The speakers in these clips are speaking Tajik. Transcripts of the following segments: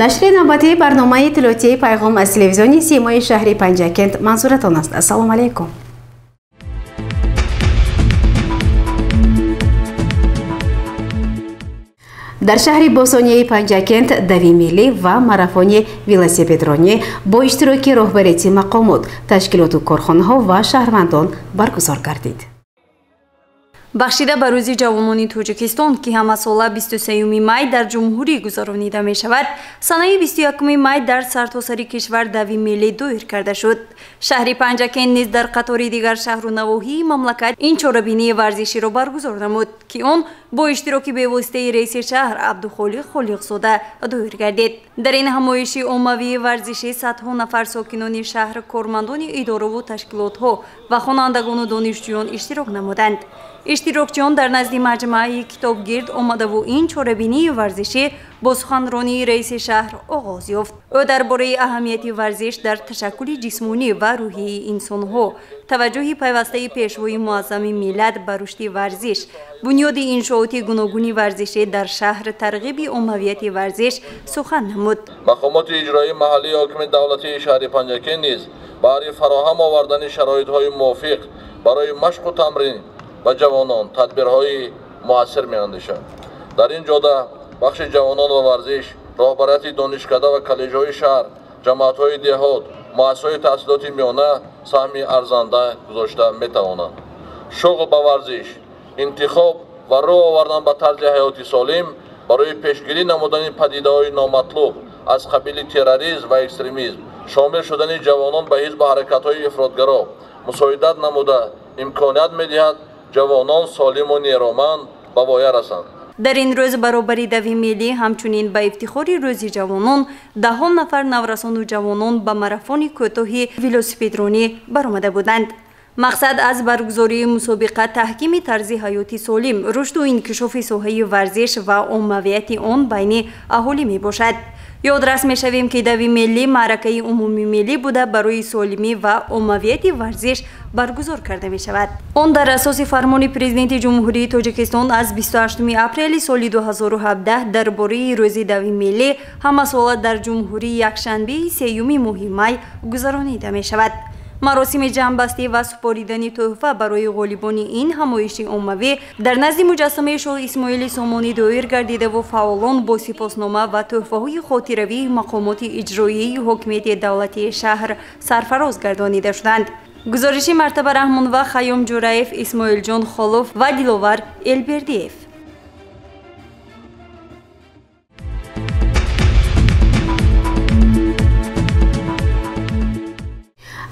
نشر نوبتی برنامه اطلاعاتی پیغام از تلویزیون سیمای شهر پنجکند منظورتان است. السلام علیکم. در شهر بوسونی پنجکند دوی ملی و ماراتون ولوسیپدرانی با اشتراک رهبری مقامات، تشکیلات کارخانه‌ها و شهروندان برگزار گردید. бахшида ба рӯзи ҷавонони тоҷикистон ки ҳамасола 23 май дар ҷумҳурӣ гузаронида мешавад, санаи 21 май дар сартосари кишвар дави миллӣ доир карда шуд. шаҳри панҷакент низ дар қатори дигар шаҳру навоҳии мамлакат ин чорабинии варзиширо баргузор намуд ки он бо иштироки бевоситаи раиси шаҳр Абдухолиқ Холиқзода доир гардид. дар ин ҳамоиши оммавии варзишӣ садҳо нафар сокинони шаҳр, кормандони идораву ташкилотҳо ва хонандагону донишҷӯён иштирок намуданд. иштирокчиён дар назди маҷмӯаи китобгирд омадаву ин чорабинии варзишӣ бо суханронии раиси шаҳр оғоз ёфт. ӯ дар бораи аҳамияти варзиш дар ташаккули ҷисмонӣ ва рӯҳии инсонҳо, таваҷҷӯҳи пайвастаи пешвои муаззами миллат ба рушди варзиш, бунёди иншооти гуногуни варзишӣ дар шаҳр, тарғиби оммавияти варзиш сухан намуд. мақомоти иҷроии маҳаллии ҳокими давлатии шаҳри Панҷакент низ баҳри фароҳам овардани шароитҳои мувофиқ барои машқу тамрин ба ҷавонон тадбирҳои муассир меандешанд. дар ин ҷода бахши ҷавонон ва варзиш, роҳбарияти донишкада ва коллеҷҳои шаҳр, ҷамоатҳои деҳот, муассисаҳои таҳсилоти миёна саҳми арзанда гузошта метавонанд. шуғл ба варзиш, интихоб ва рӯ овардан ба тарзи ҳаёти солим барои пешгирӣ намудани падидаҳои номатлуб аз қабили терроризм ва экстремизм, шомил шудани ҷавонон ба ҳизбу ҳаракатҳои ифротгаро мусоидат намуда имконият медиҳад ҷавонон солиму нероманд ба воя расанд. дар ин рӯз баробари дави миллӣ ҳамчунин ба ифтихори рӯзи ҷавонон даҳон нафар наврасону ҷавонон ба марафони кӯтоҳи велосипедронӣ баромада буданд. мақсад аз баргузории мусобиқа таҳкими тарзи ҳаёти солим, рушду инкишофи соҳаи варзиш ва оммавияти он байни аҳолӣ мебошад. ёдрас мешавем ки дави миллӣ маъракаи умумии миллӣ буда барои солимӣ ва оммавияти варзиш баргузор карда мешавад. он дар асоси фармони президенти ҷумҳурии Тоҷикистон аз 28 апрели соли 2017 дар бораи рӯзи дави миллӣ ҳамасола дар ҷумҳурӣ якшанбеи 3 моҳи май гузаронида мешавад. маросими ҷамъбастӣ ва супоридани тӯҳфа барои ғолибони ин ҳамоиши оммавӣ дар назди муҷассамаи Шоҳ Исмоили Сомонӣ доир гардидаву фаъолон бо сипоснома ва тӯҳфаҳои хотиравии мақомоти иҷроии ҳокимияти давлатии шаҳр сарфароз гардонида шуданд. гузориши Мартаба Раҳмонова, Хаём Ҷураев, Исмоилҷон Холов ва Диловар Элбердиев.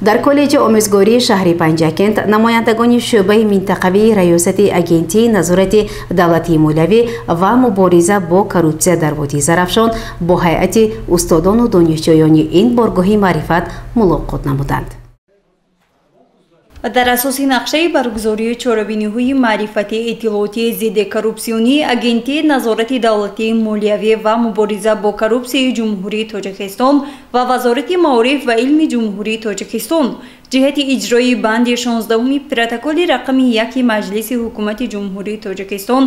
дар коллеҷи омӯзгории шаҳри Панҷакент намояндагони шӯъбаи минтақавии раёсати агентии назорати давлатии молиявӣ ва мубориза бо коррупсия дар Водии Зарафшон бо ҳайати устодону донишҷӯёни ин боргоҳи маърифат мулоқот намуданд. дар асоси нақшаи баргузории чорабиниҳои маърифатии иттилоотии зидди коррупсионии агентии назорати давлатии молиявӣ ва мубориза бо коррупсияи ҷумҳурии Тоҷикистон ва вазорати маориф ва илми ҷумҳурии Тоҷикистон ҷиҳати иҷрои банди 16 протоколи рақами 1 маҷлиси ҳукумати ҷумҳурии Тоҷикистон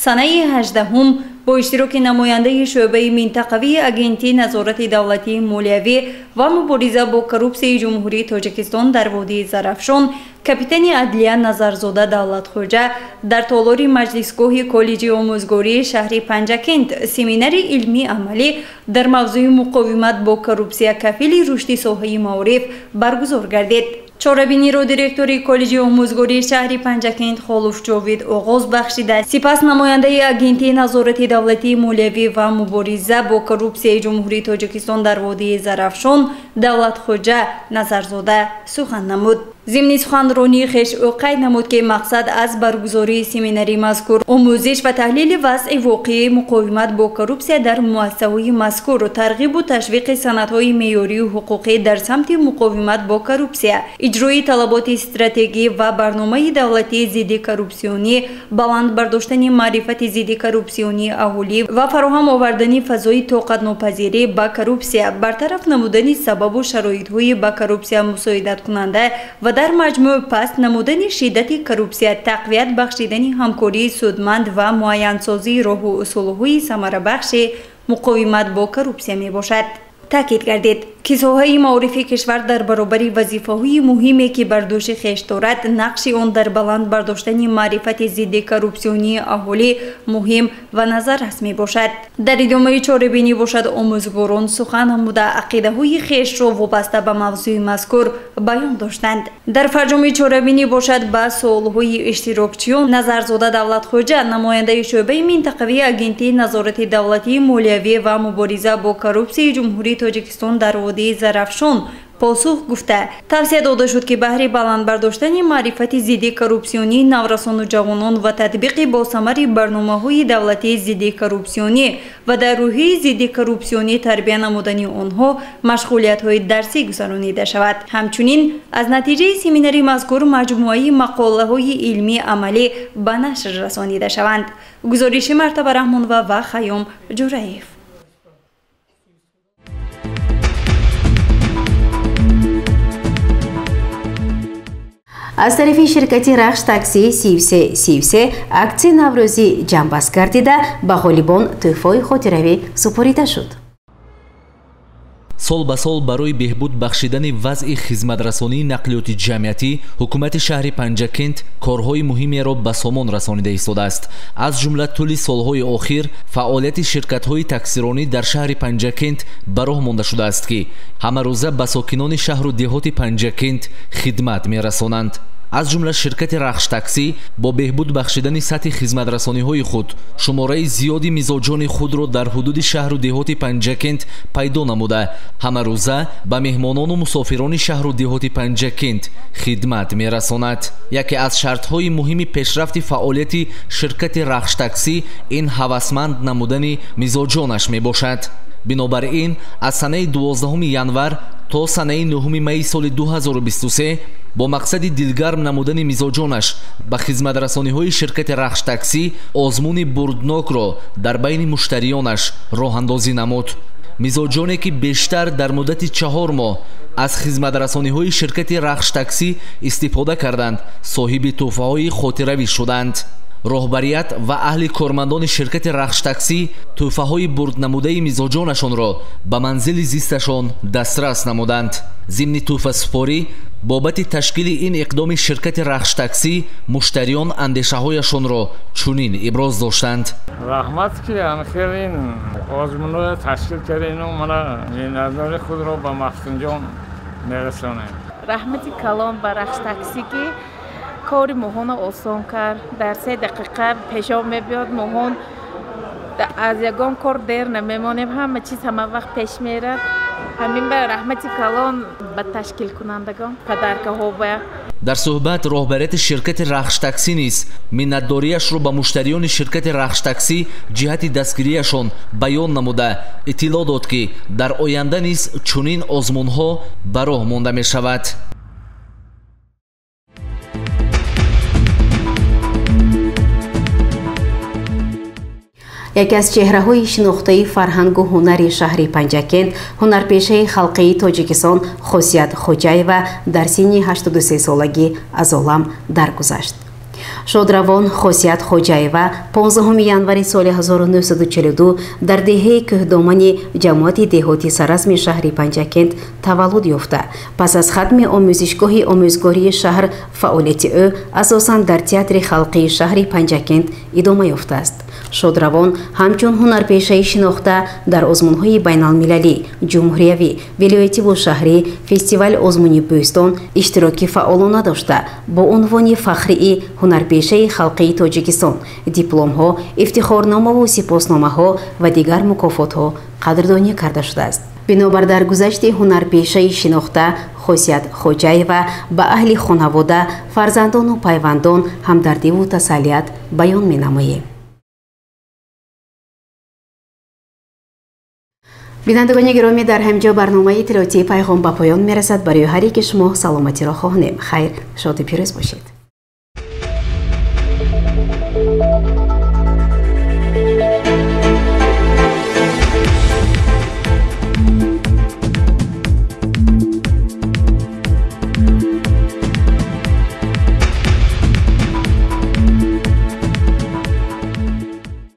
санаи 18 бо иштироки намояндаи шӯъбаи минтақавии агентии назорати давлатии молиявӣ ва мубориза бо коррупсияи ҷумҳурии Тоҷикистон дар Водии Зарафшон, капитани адлия Назарзода Давлатхоҷа дар толори маҷлисгоҳи коллеҷи омӯзгории шаҳри Панҷакент семинари илмӣ амалӣ дар мавзӯи муқовимат бо коррупсия кафили рушди соҳаи маориф баргузор гардид. чорабиниро директори коллеҷи омӯзгории шаҳри Панҷакент Холов Ҷовид оғоз бахшида, сипас намояндаи агентии назорати давлатии молиявӣ ва мубориза бо коррупсияи ҷумҳурии Тоҷикистон дар Водии Зарафшон Давлатхоҷа Назарзода сухан намуд. ضمن سخنرانی خویش او قید نمود که مقصد از برگزاری سمیناری مذکور آموزش و تحلیل وضع واقعی مقاومت با کروپسیا در مؤسسه‌های مذکور و ترغیب و تشویق سندهای معیاری و حقوقی در سمت مقاومت با کروپسیا، اجرای طلبات استراتژی و برنامه دولتی ضد کروپسیونی، بلند برداشتن معرفت ضد کروپسیونی اهالی و فراهم آوردن فضای طاقت ناپذیری با کروپسیا، برطرف نمودن سبب و شرایط‌های با کروپسیا مساعدت کننده و در مجموع پس نمودن شدت کروپسیا، تقویت بخشیدن همکاری سودمند و معین‌سازی راه و اصول‌های ثمره‌بخش مقاومت با کروپسیا می باشد. تاکید کردید که ساحه معارفی کشور در برابر وظیفه‌های مهمی که بر دوش خویش دارد، نقش آن در بلند برداشتن معرفت ضد کروپسیونی اهالی مهم و نظررس می باشد. در ادامه چاره‌بینی باشد آموزگاران سخن نموده عقیده‌های خویش را وابسته به موضوع مذکور بیان داشتند. در فرجام چاره‌بینی باشد به سوال‌های اشتراکچیان نظرزاده دولتخواجه، نماینده شعبه منطقوی آگنتی نظارت دولتی مالیوی و مبارزه با کروپسیا جمهوری تاجیکستان در وادی زرافشان پاسخ گفته توصیه داده شد که بهر بلند برداشتن معرفت ضد کروپسیونی نورسان و جوانان و تطبیق با ثمر برنامه‌های دولتی ضد کروپسیونی و در روحیه ضد کروپسیونی تربیت نمودن آنها مشغولیت‌های درسی گذرانیده شود. همچنین از نتیجه سمیناری مذکور مجموعه مقاله‌های علمی عملی به نشر رسانیده شوند. گزارش مرتبه رحمان و خیام جورایف. از طرف شرکت رخش تاکسی 3333 акции наврӯзӣ ҷамъбаст гардида ба ғолибон тӯҳфаи хотиравӣ супорида шуд. сол ба сол барои беҳбуд бахшидани вазъи хизматрасонии нақлиёти ҷамъиятӣ ҳукумати шаҳри панҷакент корҳои муҳимеро ба сомон расонида истодааст. аз ҷумла тӯли солҳои охир фаъолияти ширкатҳои таксиронӣ дар шаҳри панҷакент ба роҳ монда шудааст, ки ҳамарӯза ба сокинони шаҳру деҳоти панҷакент хидмат мерасонанд. аз ҷумла ширкати рахш таксӣ бо беҳбуд бахшидани сатҳи хизматрасониҳои худ шумораи зиёди мизоҷони худро дар ҳудуди шаҳру деҳоти панҷакент пайдо намуда ҳамарӯза ба меҳмонону мусофирони шаҳру деҳоти панҷакент хидмат мерасонад. яке аз шартҳои муҳими пешрафти фаъолияти ширкати рахш таксӣ ин ҳавасманд намудани мизоҷонаш мебошад. бинобар ин аз санаи 12 январ то санаи 9 майи соли 2023 бо мақсади дилгарм намудани мизоҷонаш ба хизматрасониҳои ширкати рахш таксӣ озмуни бурднокро дар байни муштариёнаш роҳандозӣ намуд. мизоҷоне ки бештар дар муддати 4 моҳ аз хизматрасониҳои ширкати рахш таксӣ истифода карданд, соҳиби тӯҳфаҳои хотиравӣ шуданд. роҳбарият ва аҳли кормандони ширкати рахш таксӣ тӯҳфаҳои бурднамудаи мизоҷонашонро ба манзили зисташон дастрас намуданд. зимни тӯҳфасупорӣ бобати ташкили ин иқдоми ширкати рахш таксӣ муштариён андешаҳояшонро чунин иброз доштанд. раҳмат ки анхел ин озмунро ташкил кардину мана миннатдори худро ба мафтунҷон мерасонем. раҳмати калон ба рахш таксӣ ки کاری مهون آسان کرد. در 3 دقیقه پیشا میبیاد مهون از یگان کار دیر نمیمانیم، همه چیز همه وقت پیش میره. همین به رحمت کلان به تشکیل کنندگان پدرکه ها باید. در صحبت راهبریت شرکت رخش تاکسی نیز منتداریش رو به مشتریان شرکت رخش تاکسی جهت دستگیریشان بیان نموده اطلاع داد که در آینده نیز چنین آزمونها به راه مانده می شود. یکی از چهره‌های شناخته‌ای فرهنگ و هنری شهر پنجکент هنرپیشه خلقی تاجیکستان خوسیت خوجایeva در سن 83 سالگی از عالم درگذشت. شادروان خوسیت خوجایeva 15 январи соли 1942 дар деҳаи кӯҳдомани ҷамоати деҳотӣ саразми шаҳри панҷакент таваллуд ёфта. пас аз хатми омӯзишгоҳи омӯзгории шаҳр фаъолияти ӯ асосан дар театри халқии шаҳри панҷакент идома ёфтааст. шодравон ҳамчун ҳунарпешаи шинохта дар озмунҳои байналмилалӣ, ҷумҳуриявӣ, вилоятиву шаҳрӣ, фестивал озмуни бӯстон иштироки фаъолона дошта бо унвони фахрии ҳунарпешаи халқии тоҷикистон дипломҳо, ифтихорномаву сипосномаҳо ва дигар мукофотҳо қадрдонӣ карда шудааст. бинобар дар гузашти ҳунарпешаи шинохта хосият хоҷаева ба аҳли хонавода, фарзандону пайвандон ҳамдардиву тасаллият баён менамоем. бинандагони гиромӣ, дар ҳамҷо барномаи иттилоотии пайғом ба поён мерасад. барои ҳар яке шумо саломатиро хоҳонем. хайр, шоду пирӯз бошед.